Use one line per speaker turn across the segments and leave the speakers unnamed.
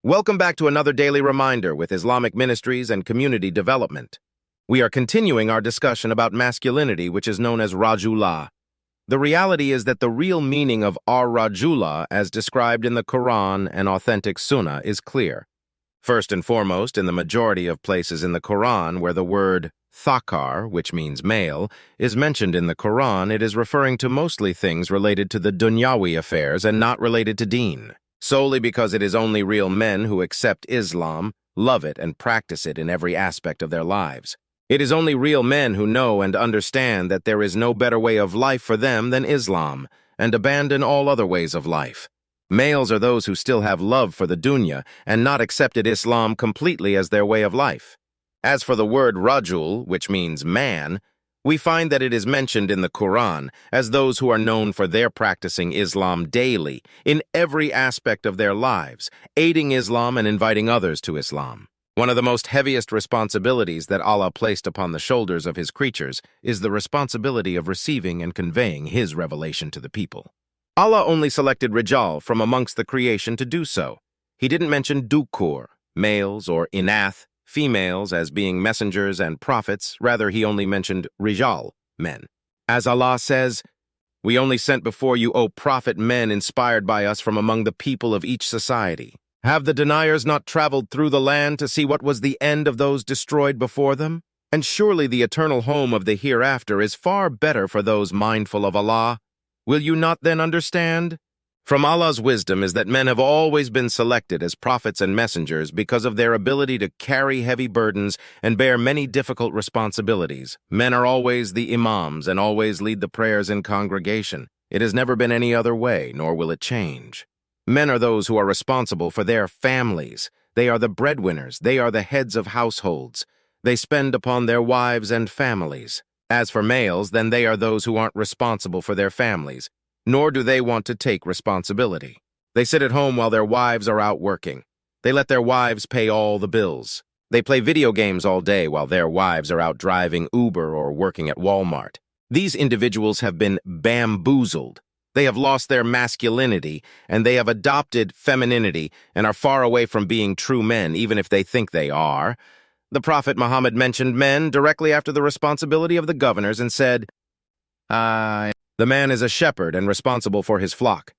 Welcome back to another daily reminder with Islamic Ministries and Community Development. We are continuing our discussion about masculinity, which is known as Rajulah. The reality is that the real meaning of Rajulah, as described in the Quran and authentic Sunnah, is clear. First and foremost, in the majority of places in the Quran where the word thakar, which means male, is mentioned in the Quran, it is referring to mostly things related to the dunyawi affairs and not related to deen. Solely because it is only real men who accept Islam, love it, and practice it in every aspect of their lives. It is only real men who know and understand that there is no better way of life for them than Islam, and abandon all other ways of life. Males are those who still have love for the dunya and not accepted Islam completely as their way of life. As for the word rajul, which means man, we find that it is mentioned in the Quran as those who are known for their practicing Islam daily, in every aspect of their lives, aiding Islam and inviting others to Islam. One of the most heaviest responsibilities that Allah placed upon the shoulders of His creatures is the responsibility of receiving and conveying His revelation to the people. Allah only selected Rijal from amongst the creation to do so. He didn't mention Dukur, males, or Inath, females, as being messengers and prophets. Rather, He only mentioned Rijal, men. As Allah says, "We only sent before you, O prophet, men inspired by us from among the people of each society. Have the deniers not traveled through the land to see what was the end of those destroyed before them? And surely the eternal home of the hereafter is far better for those mindful of Allah. Will you not then understand?" From Allah's wisdom is that men have always been selected as prophets and messengers because of their ability to carry heavy burdens and bear many difficult responsibilities. Men are always the imams and always lead the prayers in congregation. It has never been any other way, nor will it change. Men are those who are responsible for their families. They are the breadwinners. They are the heads of households. They spend upon their wives and families. As for males, then they are those who aren't responsible for their families, nor do they want to take responsibility. They sit at home while their wives are out working. They let their wives pay all the bills. They play video games all day while their wives are out driving Uber or working at Walmart. These individuals have been bamboozled. They have lost their masculinity, and they have adopted femininity and are far away from being true men, even if they think they are. The Prophet Muhammad mentioned men directly after the responsibility of the governors and said, "The man is a shepherd and responsible for his flock."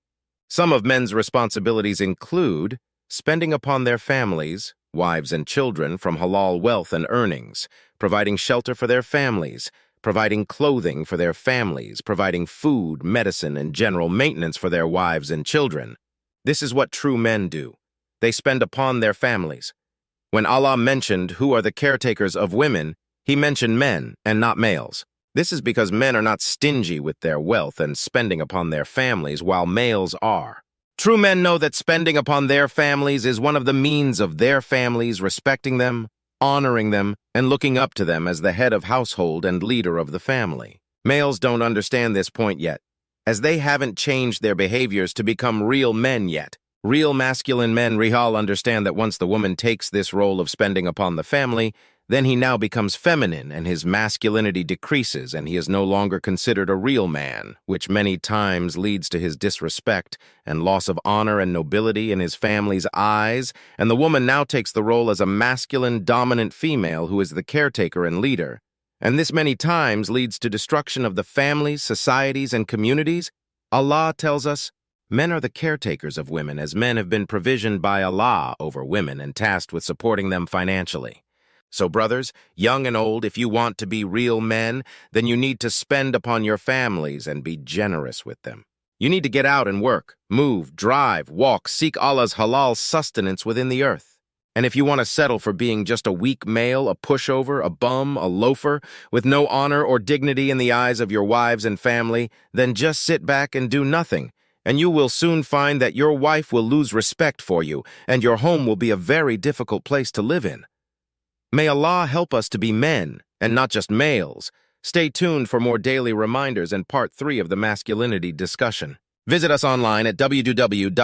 Some of men's responsibilities include spending upon their families, wives and children, from halal wealth and earnings, providing shelter for their families, providing clothing for their families, providing food, medicine, and general maintenance for their wives and children. This is what true men do. They spend upon their families. When Allah mentioned who are the caretakers of women, He mentioned men and not males. This is because men are not stingy with their wealth and spending upon their families, while males are. True men know that spending upon their families is one of the means of their families respecting them, honoring them, and looking up to them as the head of household and leader of the family. Males don't understand this point yet, as they haven't changed their behaviors to become real men yet. Real masculine men, Rihal, understand that once the woman takes this role of spending upon the family, then he now becomes feminine and his masculinity decreases and he is no longer considered a real man, which many times leads to his disrespect and loss of honor and nobility in his family's eyes, and the woman now takes the role as a masculine, dominant female who is the caretaker and leader. And this many times leads to destruction of the families, societies, and communities. Allah tells us, men are the caretakers of women, as men have been provisioned by Allah over women and tasked with supporting them financially. So brothers, young and old, if you want to be real men, then you need to spend upon your families and be generous with them. You need to get out and work, move, drive, walk, seek Allah's halal sustenance within the earth. And if you want to settle for being just a weak male, a pushover, a bum, a loafer, with no honor or dignity in the eyes of your wives and family, then just sit back and do nothing, and you will soon find that your wife will lose respect for you, and your home will be a very difficult place to live in. May Allah help us to be men, and not just males. Stay tuned for more daily reminders and part 3 of the masculinity discussion. Visit us online at www.macd.org.